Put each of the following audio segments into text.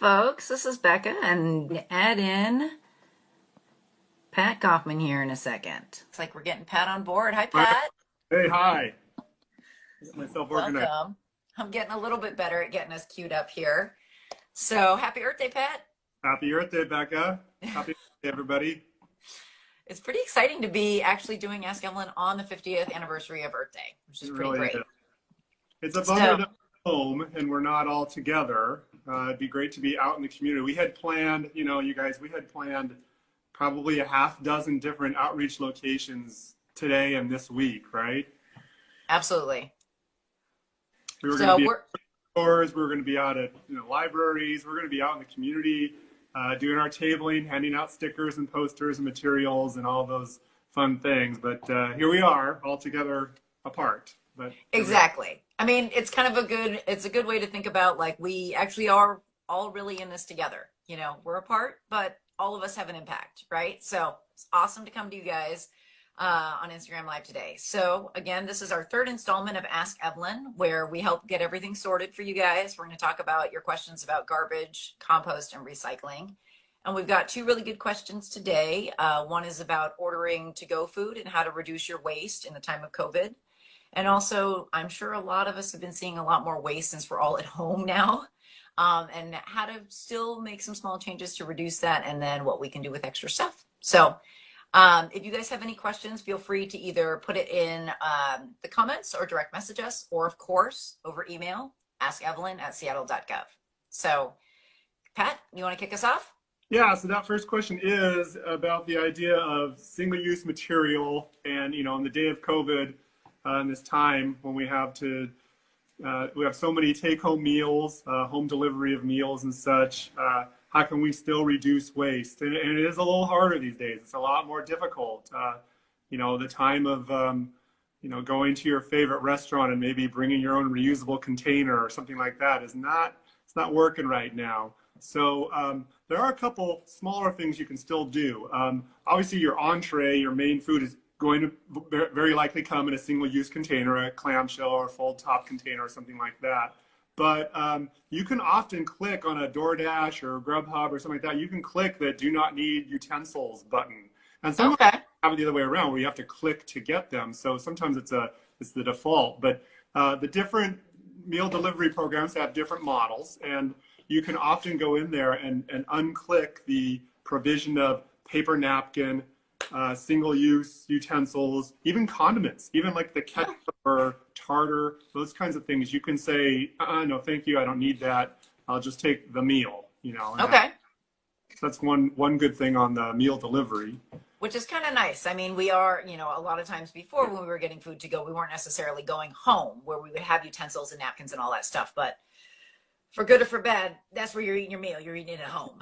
folks. This is Becca, and add in Pat Kaufman here in a second. It's like we're getting Pat on board. Hi, Pat. Hey, hi. Get myself organized. Welcome. I'm getting a little bit better at getting us queued up here. So happy Earth Day, Pat. Happy Earth Day, Becca. Happy Earth Day, everybody. It's pretty exciting to be actually doing Ask Evelyn on the 50th anniversary of Earth Day, which is pretty great. It's a bummer that we're home and we're not all together. It'd be great to be out in the community. We had planned, you guys, we had planned probably a half dozen different outreach locations today and this week, right? Absolutely. We were going to be at stores, we were going to be out at libraries, we're going to be out in the community doing our tabling, handing out stickers and posters and materials and all those fun things. But here we are, all together apart. But exactly. I mean, it's kind of it's a good way to think about, like, we actually are all really in this together. We're apart, but all of us have an impact, right? So it's awesome to come to you guys on Instagram Live today. So again, this is our third installment of Ask Evelyn, where we help get everything sorted for you guys. We're going to talk about your questions about garbage, compost, and recycling. And we've got two really good questions today. One is about ordering to-go food and how to reduce your waste in the time of COVID. And also, I'm sure a lot of us have been seeing a lot more waste since we're all at home now, and how to still make some small changes to reduce that, and then what we can do with extra stuff. So if you guys have any questions, feel free to either put it in the comments or direct message us, or of course, over email, askevelyn@seattle.gov. So Pat, you want to kick us off? Yeah, so that first question is about the idea of single-use material, and on the day of COVID, in this time when we have so many take-home meals, home delivery of meals and such, how can we still reduce waste? And it is a little harder these days. It's a lot more difficult. The time of going to your favorite restaurant and maybe bringing your own reusable container or something like that it's not working right now. So there are a couple smaller things you can still do. Obviously, your entree, your main food, is going to very likely come in a single-use container, a clamshell or a fold-top container or something like that. But you can often click on a DoorDash or Grubhub or something like that. You can click the "Do not need utensils" button, and some have it the other way around, where you have to click to get them. So sometimes it's the default. But the different meal delivery programs have different models, and you can often go in there and unclick the provision of paper napkin, single-use utensils, even condiments, even like the ketchup or tartar, those kinds of things. You can say, no, thank you, I don't need that. I'll just take the meal, Okay. So that's one good thing on the meal delivery. Which is kind of nice. I mean, we are, a lot of times before, when we were getting food to go, we weren't necessarily going home where we would have utensils and napkins and all that stuff. But for good or for bad, that's where you're eating your meal. You're eating it at home.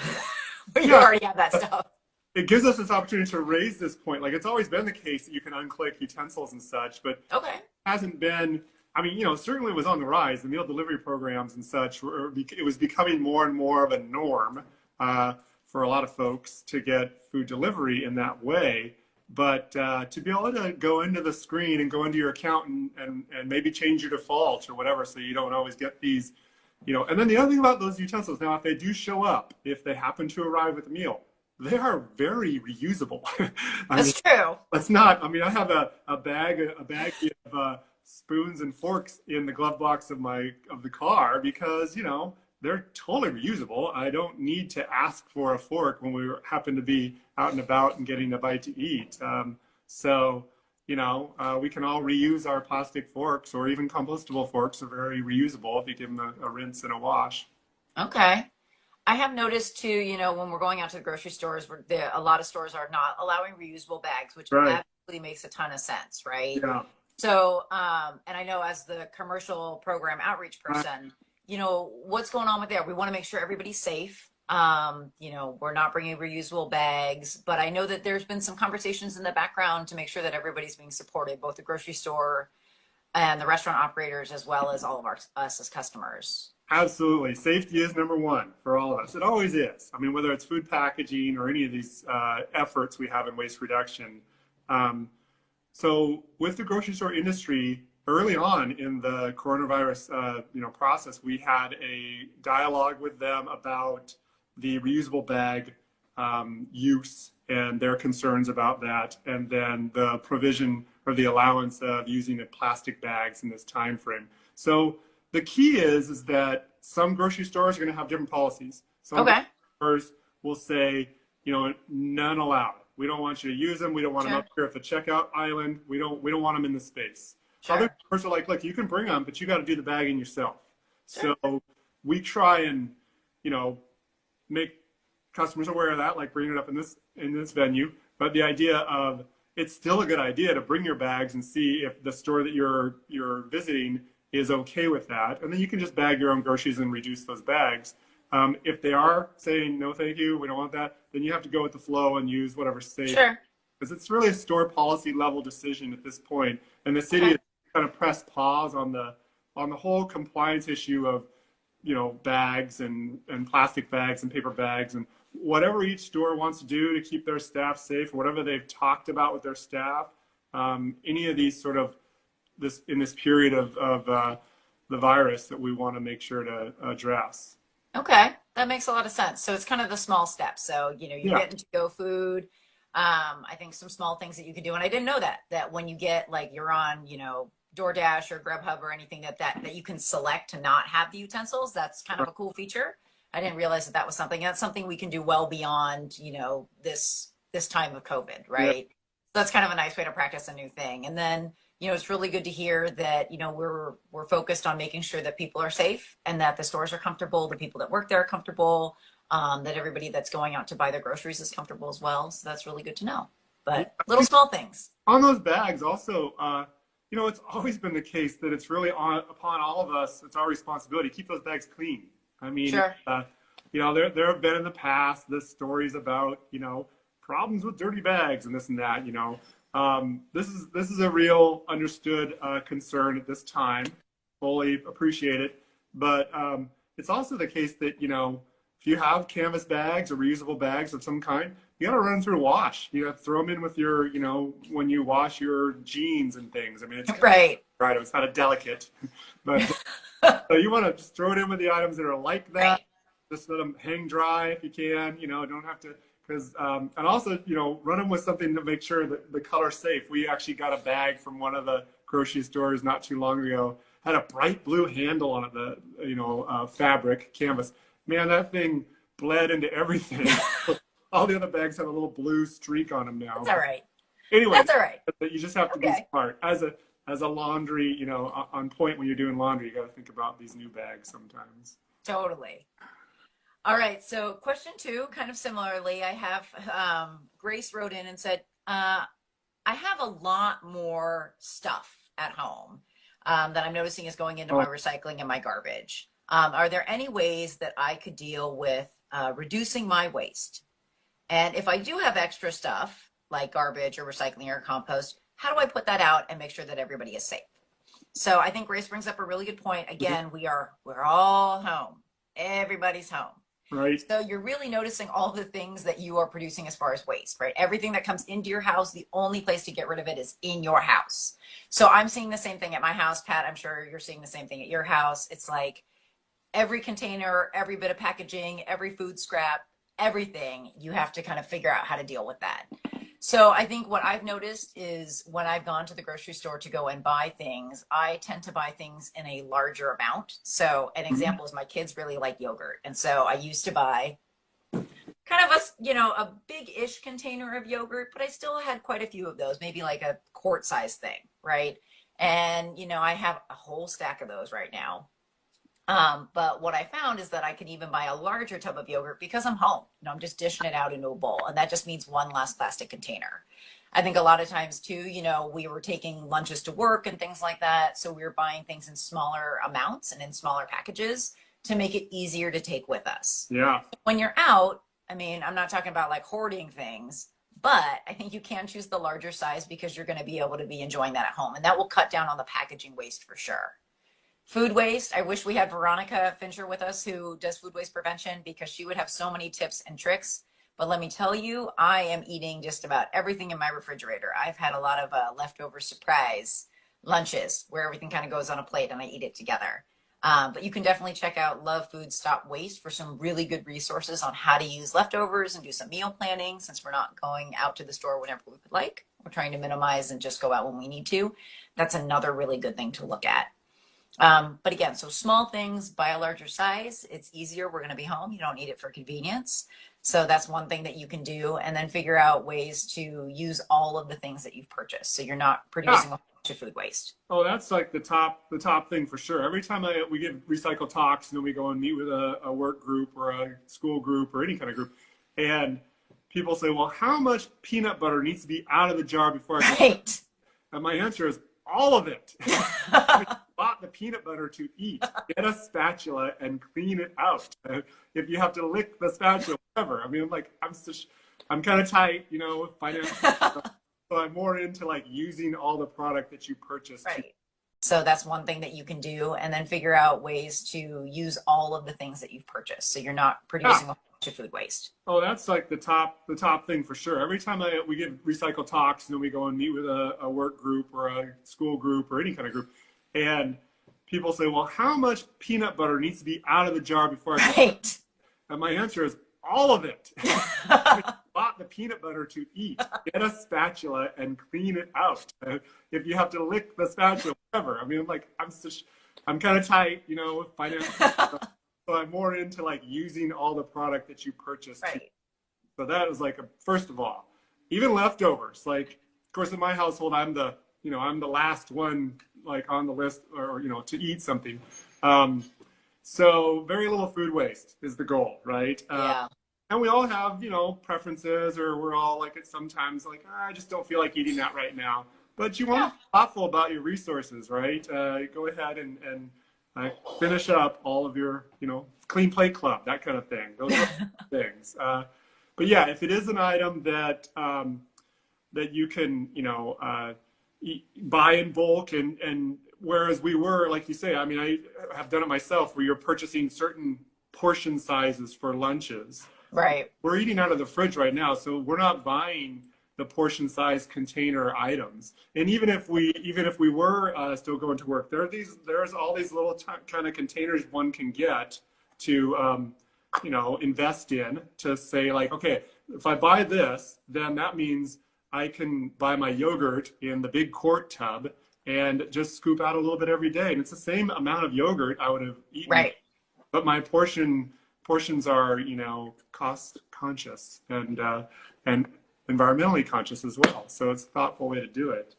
Where you already have that stuff. It gives us this opportunity to raise this point. Like, it's always been the case that you can unclick utensils and such, but it hasn't been, certainly it was on the rise. The meal delivery programs and such, it was becoming more and more of a norm for a lot of folks to get food delivery in that way. But to be able to go into the screen and go into your account and maybe change your default or whatever, so you don't always get these, and then the other thing about those utensils, now, if they do show up, if they happen to arrive with a meal, they are very reusable. That's true. Let's not. I have a bag of spoons and forks in the glove box of the car because they're totally reusable. I don't need to ask for a fork when we happen to be out and about and getting a bite to eat. We can all reuse our plastic forks, or even compostable forks are very reusable if you give them a rinse and a wash. Okay. I have noticed too, when we're going out to the grocery stores, a lot of stores are not allowing reusable bags, which absolutely makes a ton of sense, right? Yeah. So, and I know as the commercial program outreach person, what's going on with that? We want to make sure everybody's safe. We're not bringing reusable bags, but I know that there's been some conversations in the background to make sure that everybody's being supported, both the grocery store and the restaurant operators, as well as all of us as customers. Absolutely. Safety is number one for all of us. It always is. Whether it's food packaging or any of these efforts we have in waste reduction. So with the grocery store industry, early on in the coronavirus, process, we had a dialogue with them about the reusable bag use and their concerns about that, and then the provision or the allowance of using the plastic bags in this time frame. So the key is that some grocery stores are going to have different policies. Some grocery Okay. stores will say, none allowed. We don't want you to use them. We don't want them Sure. up here at the checkout island. We don't want them in the space. Other Sure. stores are like, look, you can bring them, but you got to do the bagging yourself. Sure. So we try and, make customers aware of that, like bringing it up in this venue. But the idea of it's still a good idea to bring your bags and see if the store that you're visiting is okay with that, and then you can just bag your own groceries and reduce those bags. If they are saying no, thank you, we don't want that, then you have to go with the flow and use whatever's safe, Sure. because it's really a store policy level decision at this point, and the city Okay. has kind of pressed pause on the whole compliance issue of bags and plastic bags and paper bags and whatever each store wants to do to keep their staff safe, whatever they've talked about with their staff. Any of these sort of this period of the virus that we want to make sure to address. Okay, that makes a lot of sense. So it's kind of the small steps. So, you're Yeah, getting to go food. I think some small things that you can do. And I didn't know that when you get like you're on, DoorDash or Grubhub or anything that you can select to not have the utensils. That's kind of right. a cool feature. I didn't realize that was something. That's something we can do well beyond, this time of COVID, Yeah, right? So that's kind of a nice way to practice a new thing. And then, it's really good to hear that, we're focused on making sure that people are safe and that the stores are comfortable, the people that work there are comfortable, that everybody that's going out to buy their groceries is comfortable as well. So that's really good to know. yeah. But little small things. On those bags, also, it's always been the case that it's really upon all of us. It's our responsibility to keep those bags clean. I mean, Sure. there have been in the past the stories about problems with dirty bags and this and that. This is a real understood concern at this time. Fully appreciate it, but it's also the case that if you have canvas bags or reusable bags of some kind, you got to run them through a wash. You have to throw them in with your when you wash your jeans and things. I mean, it's Right. right. It's not a delicate, but so you want to just throw it in with the items that are like that. Right. Just let them hang dry if you can. Don't have to because and also run them with something to make sure that the color's safe. We actually got a bag from one of the grocery stores not too long ago. Had a bright blue handle on it, the fabric canvas. Man, that thing bled into everything. All the other bags have a little blue streak on them now. That's all right. Anyway, That's all right. you just have to be Okay. smart as a laundry, on point when you're doing laundry. You got to think about these new bags sometimes. Totally. All right. So question 2, kind of similarly, I have Grace wrote in and said, I have a lot more stuff at home that I'm noticing is going into Oh, my recycling and my garbage. Are there any ways that I could deal with reducing my waste? And if I do have extra stuff like garbage or recycling or compost, how do I put that out and make sure that everybody is safe? So I think Grace brings up a really good point. mhm, Again, we're all home. Everybody's home. right. So you're really noticing all the things that you are producing as far as waste, right? Everything that comes into your house, the only place to get rid of it is in your house. So I'm seeing the same thing at my house, Pat. I'm sure you're seeing the same thing at your house. It's like every container, every bit of packaging, every food scrap, everything, you have to kind of figure out how to deal with that. So I think what I've noticed is when I've gone to the grocery store to go and buy things, I tend to buy things in a larger amount. So an Mhm. example is my kids really like yogurt. And so I used to buy kind of a big-ish container of yogurt, but I still had quite a few of those, maybe like a quart size thing, right? And I have a whole stack of those right now. But what I found is that I can even buy a larger tub of yogurt because I'm home. I'm just dishing it out into a bowl. And that just means one less plastic container. I think a lot of times too, we were taking lunches to work and things like that. So we were buying things in smaller amounts and in smaller packages to make it easier to take with us. Yeah. When you're out, I mean, I'm not talking about like hoarding things, but I think you can choose the larger size because you're going to be able to be enjoying that at home. And that will cut down on the packaging waste for sure. Food waste. I wish we had Veronica Fincher with us who does food waste prevention because she would have so many tips and tricks. But let me tell you, I am eating just about everything in my refrigerator. I've had a lot of leftover surprise lunches where everything kind of goes on a plate and I eat it together. But you can definitely check out Love Food Stop Waste for some really good resources on how to use leftovers and do some meal planning since we're not going out to the store whenever we would like. We're trying to minimize and just go out when we need to. That's another really good thing to look at. But again, so small things by a larger size, it's easier. We're going to be home. You don't need it for convenience. So that's one thing that you can do. And then figure out ways to use all of the things that you've purchased. So you're not Yeah. producing a bunch of food waste. Oh, that's like the top thing for sure. Every time we give recycle talks, and then we go and meet with a work group or a school group or any kind of group, and people say, "Well, how much peanut butter needs to be out of the jar before I go?" Right. And my answer is all of it. Bought the peanut butter to eat. Get a spatula and clean it out. If you have to lick the spatula, whatever. I mean, like I'm kind of tight, with finance. So I'm more into like using all the product that you purchase. Right. So that's one thing that you can do, and then figure out ways to use all of the things that you've purchased. So you're not Yeah. producing a bunch of food waste. Oh, that's like the top thing for sure. Every time we give recycle talks, and then we go and meet with a work group or a school group or any kind of group, and people say, "Well, how much peanut butter needs to be out of the jar before I go?" Right. And my answer is all of it. Bought the peanut butter to eat. Get a spatula and clean it out. If you have to lick the spatula, whatever. I mean, like I'm kind of tight, with finance. So I'm more into like using all the product that you purchase. Right. So that is like first of all, even leftovers. Like, of course, in my household, I'm the last one like on the list, or to eat something. Um, so very little food waste is the goal, right? Yeah. And we all have, preferences, or we're all like, sometimes like, I just don't feel like eating that right now. But you want Yeah. to be thoughtful about your resources, right? Go ahead and finish up all of your, clean plate club, that kind of thing. Those are things. But yeah, if it is an item that you can, buy in bulk, and whereas we were, like you say, I mean, I have done it myself, where you're purchasing certain portion sizes for lunches. Right. We're eating out of the fridge right now, so we're not buying the portion size container items. And even if we were still going to work, there's all these little kind of containers one can get to invest in, to say like, okay, if I buy this, then that means I can buy my yogurt in the big quart tub and just scoop out a little bit every day. And it's the same amount of yogurt I would have eaten, Right. but my portions are, cost conscious and environmentally conscious as well. So it's a thoughtful way to do it.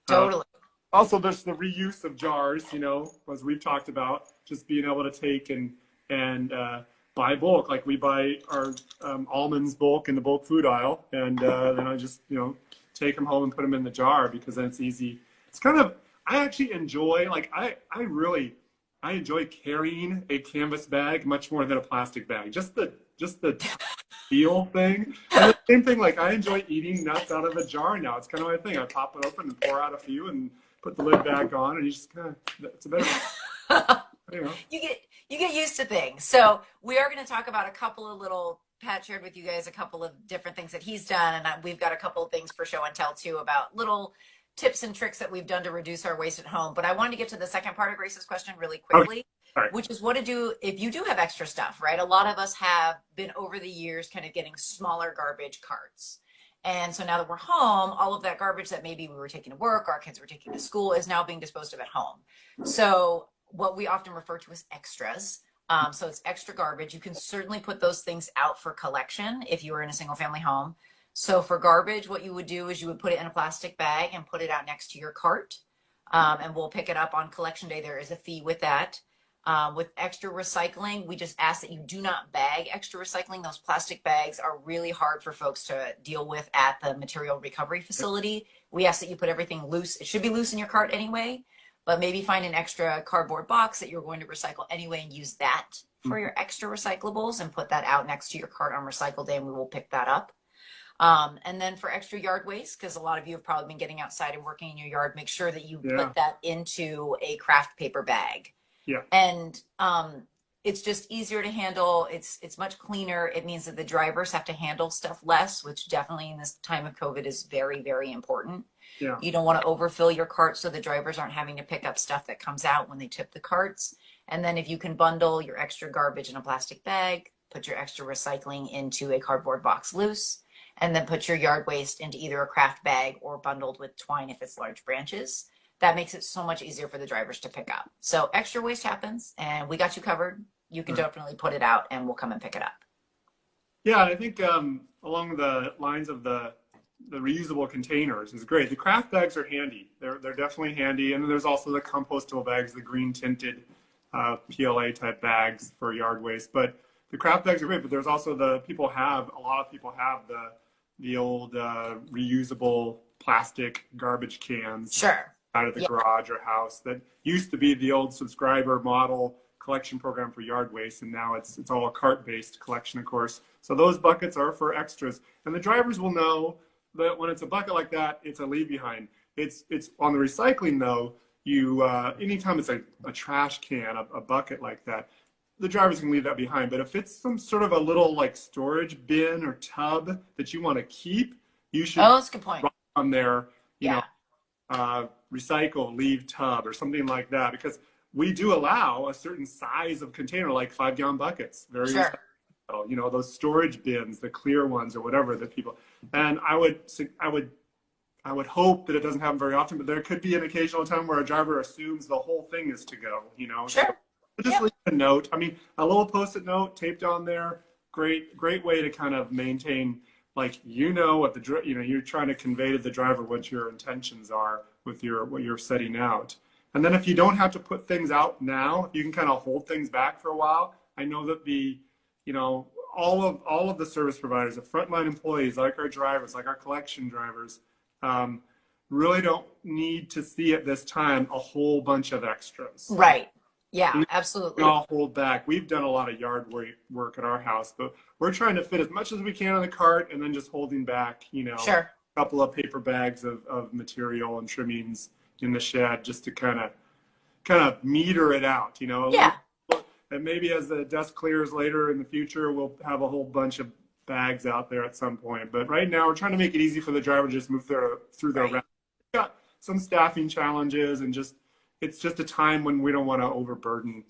Uh, Totally. Also, there's the reuse of jars, as we've talked about, just being able to take and buy bulk. Like we buy our almonds bulk in the bulk food aisle, and then I just take them home and put them in the jar, because then it's easy. It's kind of, I actually enjoy, like I enjoy carrying a canvas bag much more than a plastic bag. Just the feel thing. And the same thing, like I enjoy eating nuts out of a jar now. It's kind of my thing. I pop it open and pour out a few and put the lid back on, and you just kind of, it's a better, you know. You get used to things. So we are going to talk about a couple of little, Pat shared with you guys a couple of different things that he's done, and we've got a couple of things for show and tell too, about little tips and tricks that we've done to reduce our waste at home. But I wanted to get to the second part of Grace's question really Okay. quickly, All right. which is what to do if you do have extra stuff, right? A lot of us have been over the years kind of getting smaller garbage carts. And so now that we're home, all of that garbage that maybe we were taking to work, our kids were taking to school, is now being disposed of at home. So what we often refer to as extras. So it's extra garbage. You can certainly put those things out for collection if you were in a single family home. So for garbage, what you would do is you would put it in a plastic bag and put it out next to your cart. And we'll pick it up on collection day. There is a fee with that. With extra recycling, we just ask that you do not bag extra recycling. Those plastic bags are really hard for folks to deal with at the material recovery facility. We ask that you put everything loose. It should be loose in your cart anyway, but maybe find an extra cardboard box that you're going to recycle anyway and use that for your extra recyclables and put that out next to your cart on recycle day, and we will pick that up. And then for extra yard waste, because a lot of you have probably been getting outside and working in your yard, make sure that you Yeah. put that into a craft paper bag. Yeah. And it's just easier to handle. It's much cleaner. It means that the drivers have to handle stuff less, which definitely in this time of COVID is very, very important. Yeah. You don't want to overfill your cart so the drivers aren't having to pick up stuff that comes out when they tip the carts. And then if you can bundle your extra garbage in a plastic bag, put your extra recycling into a cardboard box loose, and then put your yard waste into either a craft bag or bundled with twine if it's large branches. That makes it so much easier for the drivers to pick up. So extra waste happens, and we got you covered. You can definitely put it out, and we'll come and pick it up. Yeah, I think along the lines of the reusable containers is great. The craft bags are handy. They're definitely handy, and then there's also the compostable bags, the green tinted PLA type bags for yard waste. But the craft bags are great. But there's also a lot of people have the old reusable plastic garbage cans. Sure. Out of the garage or house that used to be the old subscriber model collection program for yard waste, and now it's all a cart-based collection, of course. So those buckets are for extras, and the drivers will know that when it's a bucket like that, it's a leave behind. It's on the recycling though. You anytime it's a trash can, a bucket like that, the drivers can leave that behind. But if it's some sort of a little like storage bin or tub that you want to keep, you should. Oh, that's a good point. Write on there, you Yeah. know, recycle, leave tub or something like that, because we do allow a certain size of container, like 5-gallon buckets. Very Sure. you know, those storage bins, the clear ones or whatever that people. And I would hope that it doesn't happen very often, but there could be an occasional time where a driver assumes the whole thing is to go. You know. Sure. So just leave a note. I mean, a little Post-it note taped on there. Great way to kind of maintain. Like, you know what you're trying to convey to the driver what your intentions are with what you're setting out. And then if you don't have to put things out now, you can kind of hold things back for a while. I know that all of the service providers, the frontline employees, like our drivers, like our collection drivers, really don't need to see at this time a whole bunch of extras. Right. Yeah, absolutely. We all hold back. We've done a lot of yard work at our house, but we're trying to fit as much as we can on the cart and then just holding back, Sure. a couple of paper bags of material and trimmings in the shed just to kind of meter it out, Yeah. And maybe as the dust clears later in the future, we'll have a whole bunch of bags out there at some point. But right now, we're trying to make it easy for the driver to just move through their route. We've got some staffing challenges, and it's just a time when we don't want to overburden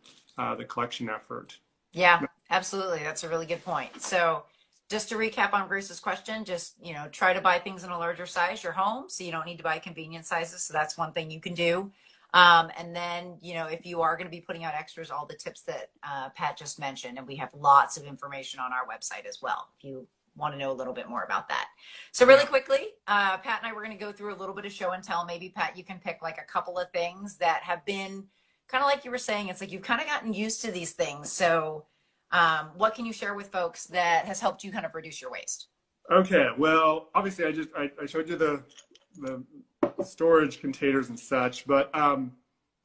the collection effort. Yeah, absolutely. That's a really good point. So just to recap on Bruce's question, just, try to buy things in a larger size, your home, so you don't need to buy convenience sizes. So that's one thing you can do. And then, if you are going to be putting out extras, all the tips that Pat just mentioned, and we have lots of information on our website as well, if you want to know a little bit more about that. So really quickly, Pat and I were going to go through a little bit of show and tell. Maybe, Pat, you can pick like a couple of things that have been kind of like you were saying, it's like you've kind of gotten used to these things. So what can you share with folks that has helped you kind of reduce your waste? Okay, well, obviously I showed you the storage containers and such, but I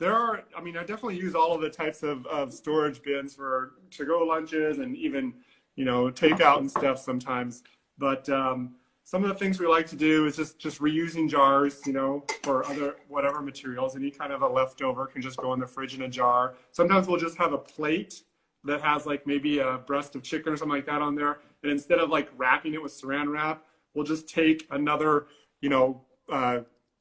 definitely use all of the types of storage bins for to-go lunches and even, takeout and stuff sometimes. But some of the things we like to do is just reusing jars, for other whatever materials. Any kind of a leftover can just go in the fridge in a jar. Sometimes we'll just have a plate that has like maybe a breast of chicken or something like that on there. And instead of like wrapping it with saran wrap, we'll just take another,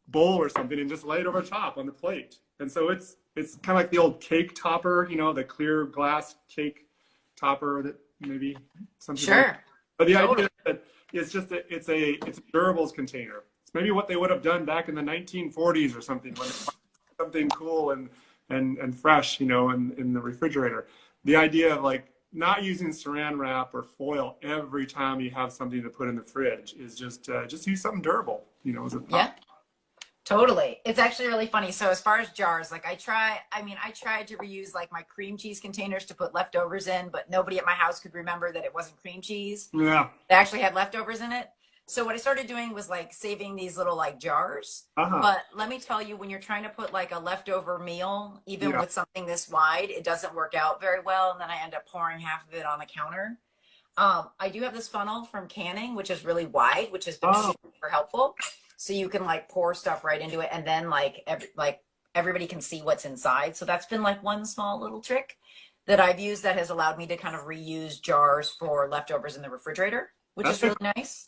bowl or something and just lay it over top on the plate. And so it's kind of like the old cake topper, the clear glass cake topper that maybe some people. Sure. But the idea is that it's a durables container. It's maybe what they would have done back in the 1940s or something, when it's something cool and fresh, in the refrigerator. The idea of like not using saran wrap or foil every time you have something to put in the fridge is just use something durable, as a Yeah, totally. It's actually really funny. So as far as jars, like I tried to reuse like my cream cheese containers to put leftovers in, but nobody at my house could remember that it wasn't cream cheese. Yeah. They actually had leftovers in it. So what I started doing was like saving these little like jars. Uh-huh. But let me tell you, when you're trying to put like a leftover meal, even with something this wide, it doesn't work out very well. And then I end up pouring half of it on the counter. I do have this funnel from canning, which is really wide, which has been super helpful. So you can like pour stuff right into it, and then everybody can see what's inside. So that's been like one small little trick that I've used that has allowed me to kind of reuse jars for leftovers in the refrigerator, which That's is really nice.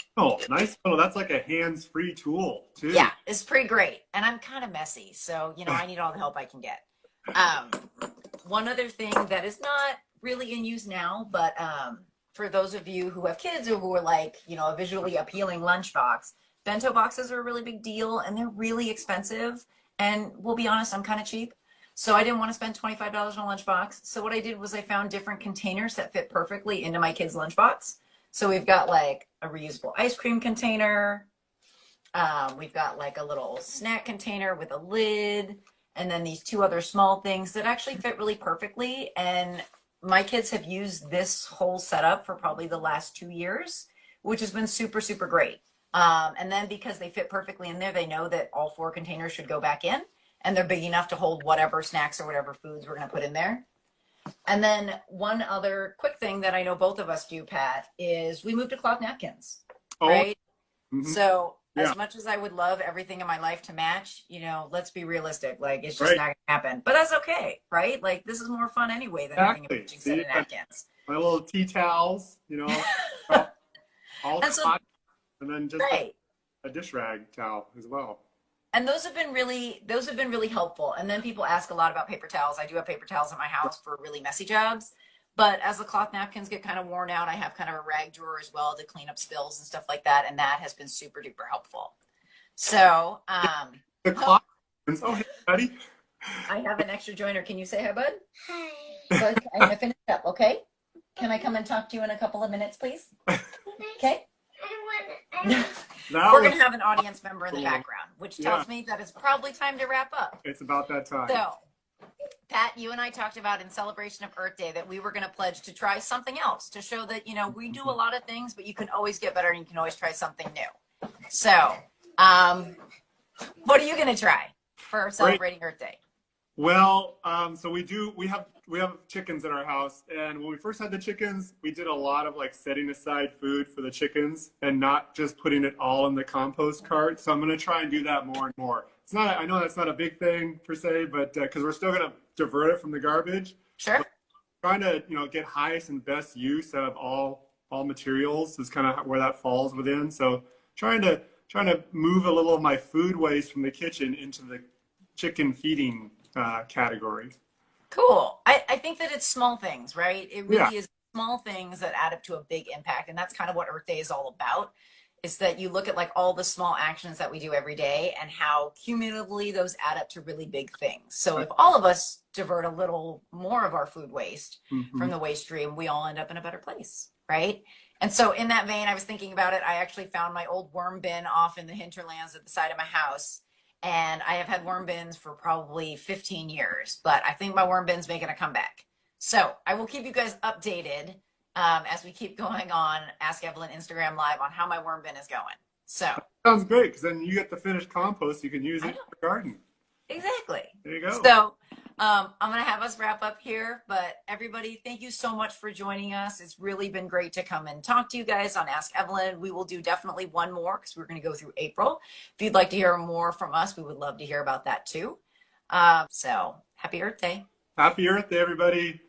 nice. Oh, that's like a hands-free tool too. Yeah, it's pretty great. And I'm kind of messy, so I need all the help I can get. Um, One other thing that is not really in use now, but for those of you who have kids or who are like, a visually appealing lunchbox, bento boxes are a really big deal and they're really expensive. And we'll be honest, I'm kind of cheap. So I didn't want to spend $25 on a lunchbox. So what I did was I found different containers that fit perfectly into my kid's lunchbox. So we've got like a reusable ice cream container. We've got like a little snack container with a lid, and then these two other small things that actually fit really perfectly. And my kids have used this whole setup for probably the last 2 years, which has been super, super great. And then because they fit perfectly in there, they know that all four containers should go back in, and they're big enough to hold whatever snacks or whatever foods we're going to put in there. And then one other quick thing that I know both of us do, Pat, is we moved to cloth napkins, Oh, right? mhm. So Yeah, as much as I would love everything in my life to match, let's be realistic. Like it's just right. not gonna happen. But that's okay, right? Like this is more fun anyway than having a Exactly. matching set See, of napkins. my little tea towels, all And so cotton, and then just right. a dish rag towel as well. And those have been really helpful. And then people ask a lot about paper towels. I do have paper towels in my house for really messy jobs. But as the cloth napkins get kind of worn out, I have kind of a rag drawer as well to clean up spills and stuff like that. And that has been super duper helpful. So, The oh, cloth. Oh, hey, buddy. I have an extra joiner. Can you say hi, bud? Hi. Bud, I'm gonna finish up, okay? Can I come and talk to you in a couple of minutes, please? Okay. I That We're was gonna have an audience member in the cool. background, which Yeah, tells me that it's probably time to wrap up. it's about that time. So, Pat, you and I talked about in celebration of Earth Day that we were gonna pledge to try something else to show that, we do a lot of things, but you can always get better and you can always try something new. So, what are you gonna try for Great. celebrating Earth Day? Well, so we have chickens in our house, and when we first had the chickens, we did a lot of like setting aside food for the chickens and not just putting it all in the compost cart. So I'm going to try and do that more and more. I know that's not a big thing per se, but because we're still going to divert it from the garbage, Sure. but trying to get highest and best use out of all materials is kind of where that falls within. So trying to move a little of my food waste from the kitchen into the chicken feeding category. Cool. I think that it's small things, right? It Yeah, really is small things that add up to a big impact. And that's kind of what Earth Day is all about, is that you look at like all the small actions that we do every day and how cumulatively those add up to really big things. So if all of us divert a little more of our food waste hmm from the waste stream, we all end up in a better place, right? And so in that vein, I was thinking about it. I actually found my old worm bin off in the hinterlands at the side of my house. And I have had worm bins for probably 15 years, but I think my worm bin's making a comeback. So I will keep you guys updated as we keep going on Ask Evelyn Instagram Live on how my worm bin is going. So sounds great because then you get the finished compost. You can use I it in know. the garden. Exactly. There you go. So I'm going to have us wrap up here, but everybody, thank you so much for joining us. It's really been great to come and talk to you guys on Ask Evelyn. We will do definitely one more because we're going to go through April. If you'd like to hear more from us, we would love to hear about that too. So happy Earth Day. Happy Earth Day, everybody.